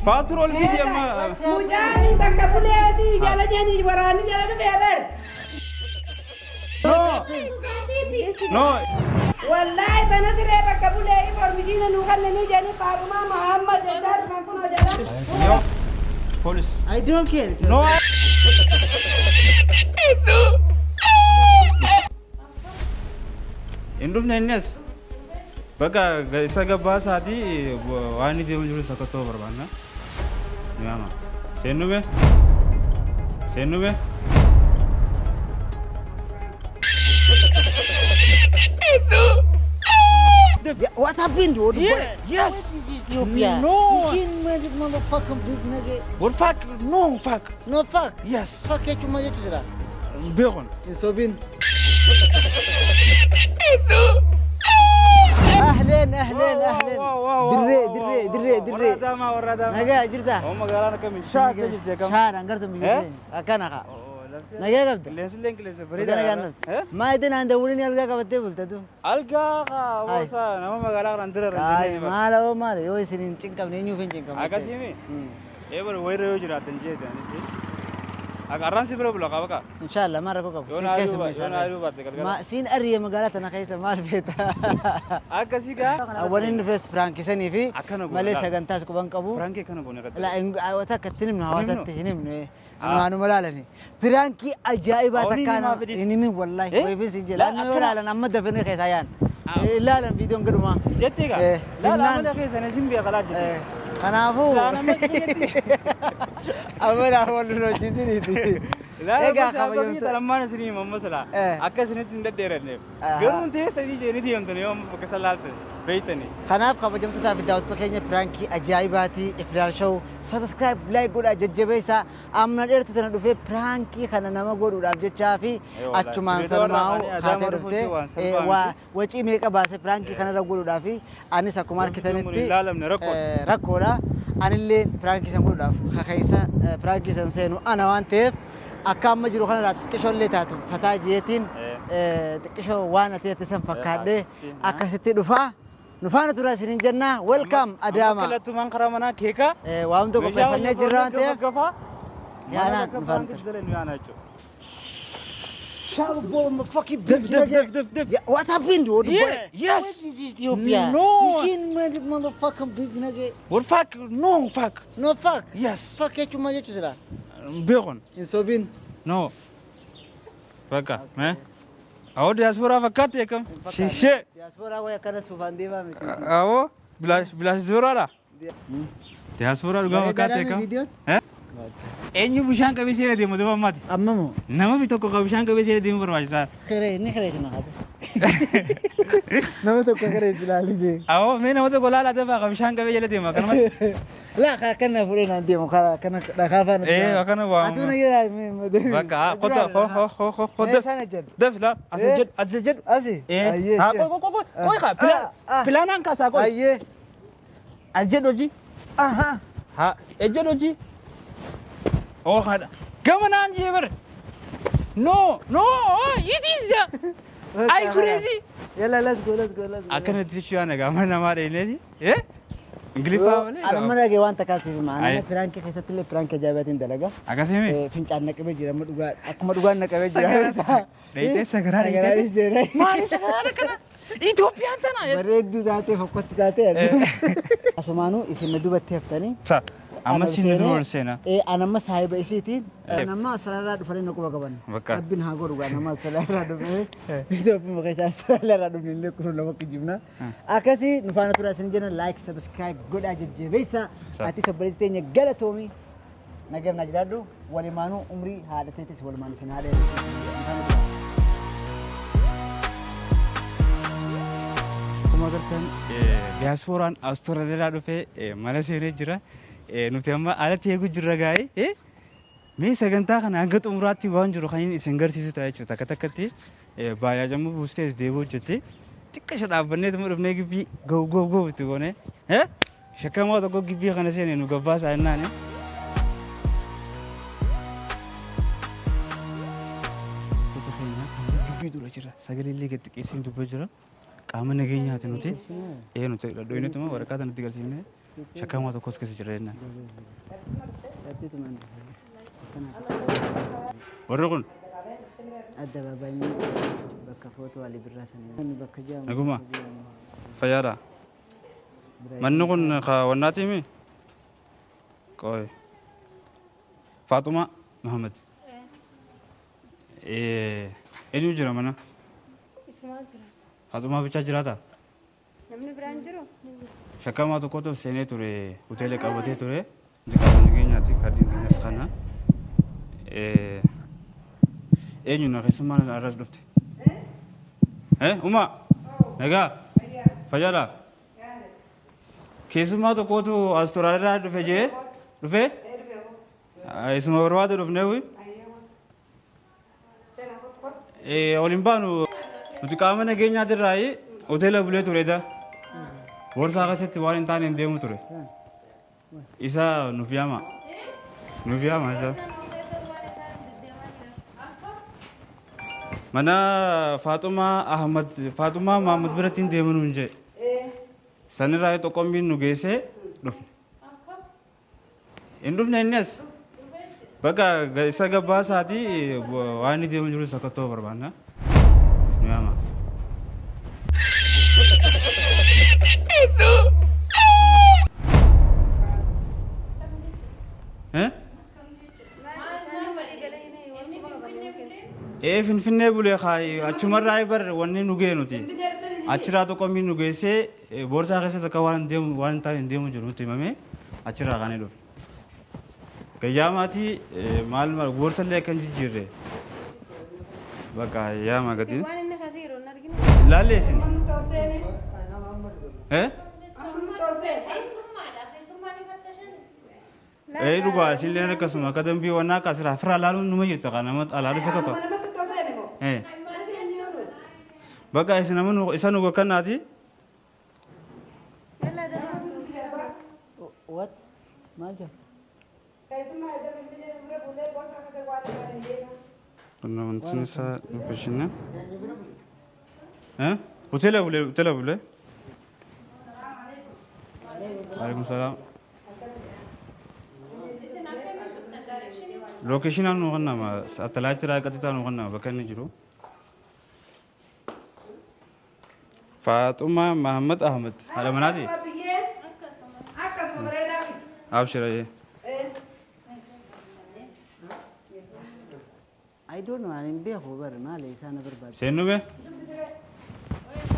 باترول في جماعة مجاني بكبوليتي جلجني وراني جلنا بيبر نو والله بنزل بكبوليتي فرمجينا نخلني جاني فاطمة محمد جدار من كنا جلا بوليس I don't care. نو عندنا الناس بقى سجبا ساتي واني دي وجلس سكتوا بربانا نعم سينو به What happened, dude? Yes. What is Ethiopia? No. King motherfucking big nigga. what fuck no fuck No fuck. yes Fuck ya cuma itu sudah. بيغن Insobin. أهلين أهلين أهلين. دري. ورا Naga jirta. هم قالنا كم شاك جت كم Shahar angkartum begini. Akan aka. Naga kabda. لينس Bukan kan. Ma itu nanda ulin alga kabte bulta tu. القا واسا نما قالنا رندر Ay, malo. Yo isinin cingkam ni nyufin cingkam. اكاسيمي ايبر ويرو جرا تنجي تاني اقران سي برو بلوكا بقى Inshallah mara ko kabu. يونا ايو بات كده Ma sin ariya magala tanah kaisa mal beta. اكاسيكا Awalin first prank isani fi. Akkana godha. Malee sagantaas quban qabu. فرانكي كانوا بوني La awata katsinim na hawasatti hinimne. Anu malalani. Pranki ajaiba Oni takana. nima fidis. Inni min wallahi. Eh? Way bis injil. La, Anu akkana. lalan amma dafene kaisayan. Lalan video ngaduma. جتيكا إيه. لا لا لبنان. ما دخل سنه سيمبي خلاص جتي Kanafu. انا ما جتي Amara wallo jisini ti. لا Ega لا kabayam بس لما نسري مم مثلا إيه. اكاسني تندرني أها. قالوا انت سيدي جيني دي انت يوم كسلالت بيتني Kanaaf kabajamtoota fi daawwattoota keenya pirankii ajaa'ibaati iflaal show subscribe like godhaa jajjabeessaa amma dheertu sana dhufee pirankii kana nama godhuudhaaf jechaa fi Aywa, achumaan video salmaa'u irraa haatee Adaama dhuftee dhufuutti waan salphaa waa miti. wacii meeqa baase pirankii kanarra godhuudhaaf anis akkuma argitanitti hin ilaalamne rakkoodha. rakkoodha anillee pirankii san godhuudhaaf kakeessa pirankii san seenu ana waan ta'eef akka amma jiru kanarraa xiqqishoollee taatu fataa ji'eetiin xiqqishoo waan ati san fakkaadhee akkasitti dhufaa. نفانا ترى سنين جنة ويلكم أداما كلا تومان خرامنا كيكا وهم تو كفاية فني جران تيف يا انا أنا نفانا شالو بول fucking dip. What happened, dude? yes. What is Ethiopia? No. King motherfucking big nigga. what fuck no fuck No fuck. yes Fuck ya cuma itu sudah. بيغن Insobin. no بقى ما او diaspora فكات يا كم شيشه Diaspora wa yakana sufandi ba miti. او بلاش زورا لا diaspora دوغا فكات يا كم ها enyu bishaan qabisee deemu duba mati Amma mo. nama bi tokko ka bishaan qabisee deemu barbaachisaa Kere kana hada. Nama to kere jilali je. awo mee nama tokko laala dafa ka bishaan qabee jala deema kanuma La kana fure na demo kana da kafa na. akkana waa Atu na gira me. bakka qoto ho def def la asajed Asi. eh ha koy ka planan ka sa koy Ayye. asajed oji Aha. ha ejed oji oh kada gamanan jeber no it is I crazy Yalla let's go. akkana tishu ana ga mana mare ne eh ingilifa wale Ana mana ge wanta kasi maana Ay. prank keessatti illee prank ajaa'ibatiin dalaga. akasime Fincaan naqabee jira akkuma dhugaan naqabee jira. Deite sagara Sagaraanis jira. maali sagara kana Itoophiyaan tana Bareedduu taatee fokkootti taatee. Asumaanuu isin dubatti haftanii. sa amma sinni dur sena Anamma saahiba isiitiin anamma sararraa dhufanii na quba qaban. Bakka. Rabbiin haa godhu anamma sararraa dhufee Itoophiyaa keessaa sararraa dhufne illee kun lama kijibna. Akkasii nufaana turaa isin jenna like subscribe godhaa jajjabeessa. Ati sabbareetti teenya galatoomii. Nagam na jiraadhu walimaanuu umrii haadha teetis walumaan isin haadha. kuma gartan diasporaan Austraaliyaa dhufee mana seenee jira nuti amma alatti eegu jirra gaa'ee mee sagantaa kana hanga xumuraatti waan jiru kan isin garsiisu ta'a jechuudha takka takkatti baay'aa jammu buustees deebuu hojjette xiqqa ishee dhaabbannee tuma dhufnee gibbii goo itti goone shakkamaa tokko gibbii kana seene nu gabbaasaa jennaan gibbii dura jira sagalee illee gad xiqqeessee dubba jira qaama nageenyaati nuti nuti dhadhoinetuma waraqaa kanatti garsiifne Shakkamaa tokkos keessa jira jennaan. Cabbiitu maan Warri kun adda babaanyi bakka footoo walii birraa sana bakka jaamu. naguma fayyaadha. Manni kun wannaati mi? Qoy. Faatuma Muhammad. Eenyu jira mana? Isumaan jiraasa. Faatuma bichaa jiraata? Namni biraan jiru? Shakkamaa tokkotu seenee ture hoteela qabatee ture. Qaamni keenyaati kaardiin keenyas kana. Eenyu na keessummaan arras dhufte? Uma? Nagaa? Fayyaadha? Keessummaa tokkotu Awustiraaliyaa dhufe jee? Dhufe? Isuma barbaade dhufnee wi? Waliin baanu nuti qaama nageenyaatirraa hoteela bulee turedha. Boorsaa keessatti waan hin taane hin deemu ture. Isa nuuf yaama. Nuuf yaama isa. Mana Faatumaa Maamud biratti hin deemu nuun jee. Sanirraa xoqqombiin nu geessee dhufne. Hin dhufne innis. Bakka isa gabbaa isaatii waan inni deemu jiru akka ta'u barbaanna. Nu yaama. Finfinnee bulee achumarraa bar wanni nu gee nuti. Achirraa xoqqombiin nu geessee boorsaa keessatti akka waan hin taane hin deemu jiru nutti himame achirraa kaanee dhufe. Gayyaamaati maal boorsa illee akkan jijjiirre. Bakka yaama gatiin. Waan inni kasii yeroo hin argine. Laallee isin. Amma tolseeni. Amma tolseeni. Dhugaa isinillee akkasuma akka dambii wannaa akka asirraa firaa laaluun numa jirtu kan nama alaa dhufe tokko. Namatti tolseeni moo? Bakka isin nama isa nu bakkannaati. What? Maal jaa? Kuna wanti isaa dhufeshina. Hoteela bulee. Waalaikum salaam. Lokeeshinaan nu kannama satellite irraa qaxxitaa nu kannama bakka inni jiru. Faatuma Muhammad Ahmed haadha manaati. Akkasuma bareedaa. Abshirayee. I don't know ani beeku bar maal isaan barbaadu. Seenume.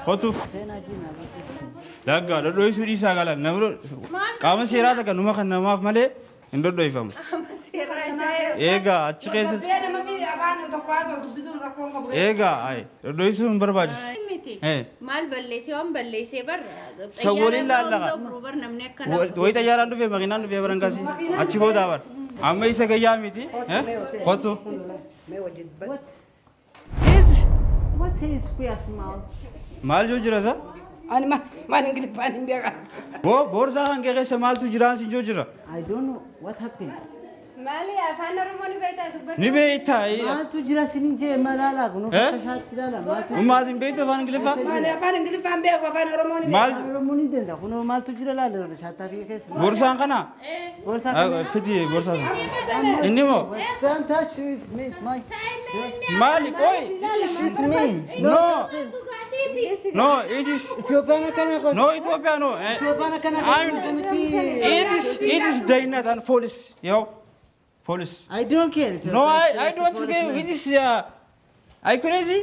Hotu. Seenaa jiina Lagga dhodhoisuu dhiisaa galan namni qaama seeraa takka numa kan namaaf malee hin dhodhoifamu. Eegaa achi keessatti. Eegaa dhodhoisuu hin barbaachisu. Maal balleessee waan balleessee bar. Sawwaliin laallaqa. Wayi xayyaaraan dhufee makiinaan dhufee baran gaasii achi boodaa bar. Amma isa gayyaa miti. Hotu. What is queer small? Maal joo jira sa? Ani maal ingiliffaan hin beekan. Boorsaa kan keessa maaltu jiraan si joo jira? I don't know what happened. Maali afaan Oromoo ni beektaa dubbatu. Ni beektaa. Maaltu jira sinin jee malaalaa kun uffata shaatti ilaala maaltu. Ummaatiin beektu afaan Ingiliffaa? Maali afaan Ingiliffaan beeku afaan Oromoo ni beeku. Maal? Oromoo ni danda'a kun maaltu jira laala shaattaa fi keessa. Boorsaan kana? Boorsaa kana. Fiti boorsaa. Inni moo? Don't touch with me, my. Maali qoy? It's me. No. No, it is. Itoophiyaan akkana qoy. No, Ethiopia no. Itoophiyaan akkana qoy. It is Dainat and police. Yo, police. I don't care. No, I don't care. It is. I crazy?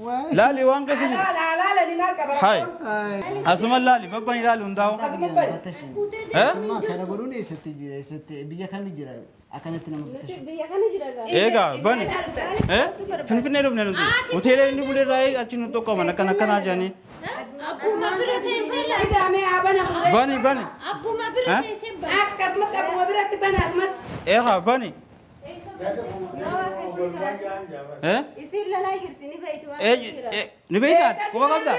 What? Lali waan kasi. Alaala ni maal qaba. Hai. Asuma lali babbani lali hundaawu. Summa kana godhuun eessatti biyya kamii jira akkanatti nama bitashu. Biyya kana jira gaa. Eegaa bani. Finfinnee dhufne nuti. Hoteela inni bulee irraa achi nu tokkoman akkanaa jedhanii. Akkuma bira teessee laadamee abana. Bani. Akkuma bira teessee bana. Akkasumatti akkuma biratti bana asumatti. Eegaa bani. Isin lalaa jirti ni beektu waan. Ni beektaat? Quba qabda?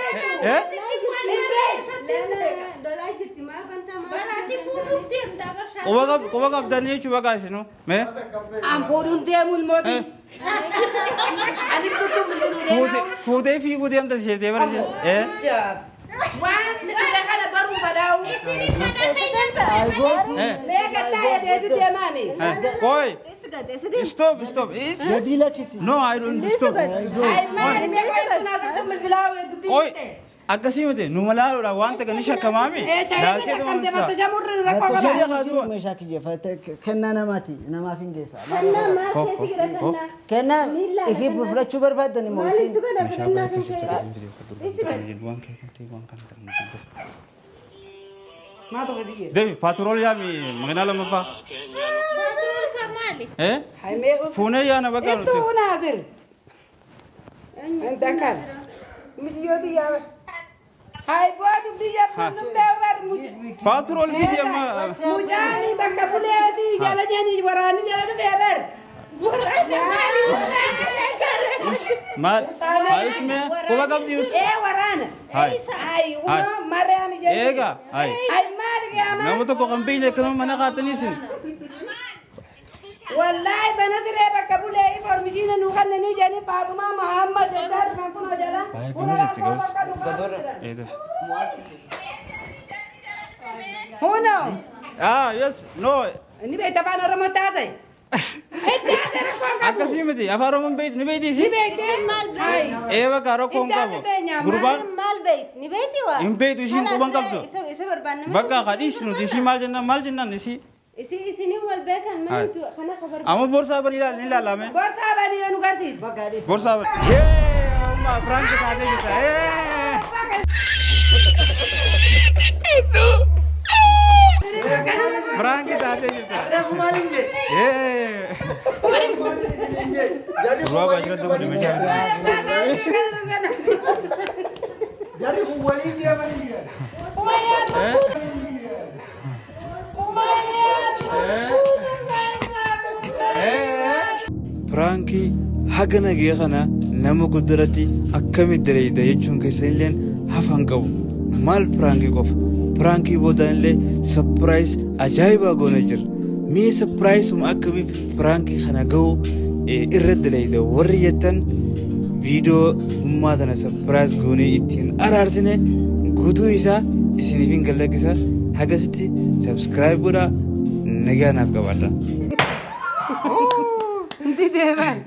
Lolaa jirti maa bantaa maa. Baraati fuudhuuf deemtaa barshaa. Quba qabdanii jechuudha bagaa isinu. Mee? Ampoodun deemuun mootii. Ani tuttu Fuutee fiiguu deemta isheetee barsiise. waan kana baruu badaa'u. ليه قطع يا ديزي يا مامي Koi. Stop, stop. Jadi laksisi. No, I don't stop. هاي مالي بيقول تنازل تم البلاوي Koi. Akkasii miti nu malaaluudha wanta kan ishee akkamaami. Laaltee كم dhumansa. تبغى تجمر ركوع Jadi كمان kalau mesak je, kena nama ti, nama finggesa. كنا ما كيسي كنا Kena, ifi bufra cubar bad ni mau مالي sin. تقول كنا ما تبغى تيجي Devi patrol yaami magana lama fa. Eh? هاي ميقول Fuunee yaana bakka انتو nuti. ناظر انت كان مليودي يا هاي بوادو بدي جاب نمداور Patrol fidi amma. مجاني بكا بوليودي جالا جاني وراني جالا نفيبر Maal? Haa ismee quba qabdi us. ايه ورانا Hai. هاي وما مريم جاني Eega. Hai. هاي مالك يا مان Nama tokko kan beekne kanuma mana qaatanii sin. والله بنزل بكا بولي فرمجينا نوخنني جاني فاطمة محمد جدار من كنا جلا Baay'ee كنا ganas itti ركوع ganas. Eh def. هنا Ah yes no. ini beta bana remontase انت هذا ركوع Akkasii miti afaan oromoon beektu ni beektii si. بيتي هاي Ee bakka rakkoon qabu. Gurbaan مال بيت نبيتي وا hin beektu ishiin quban qabdu. يسبر بان Bakka kadhiis nuti isii maal jennaan isii. يسي هو البيت ما هاي. انتو خنا خبر Amma boorsaa bani ilaalame. borsa bani nu garsis Bagadis. Boorsaa bani. Yee amma Frank taatee jirta. Frank taatee jirta. Gurba bajira tu bani meja. Jadi wali dia mana dia? Firankii haga nagee kana nama guddaratti akkamitti daleeyda jechuun keessa illee hafan qabu. Maal firaankii qofa? Firankii boodaan illee sapiraayis ajaa'ibaa goone jira. Mee sapiraayisuma akkamiif firankii kana gahu irra daleeyda warri jettan viidiyoo ummaa tana sapiraayis goonee ittiin araarsine guutuu isaa isiniif hin gallakkisa. Hagasitti sabskiraayib godhaa nagaa naaf qabaadha. انت ديفان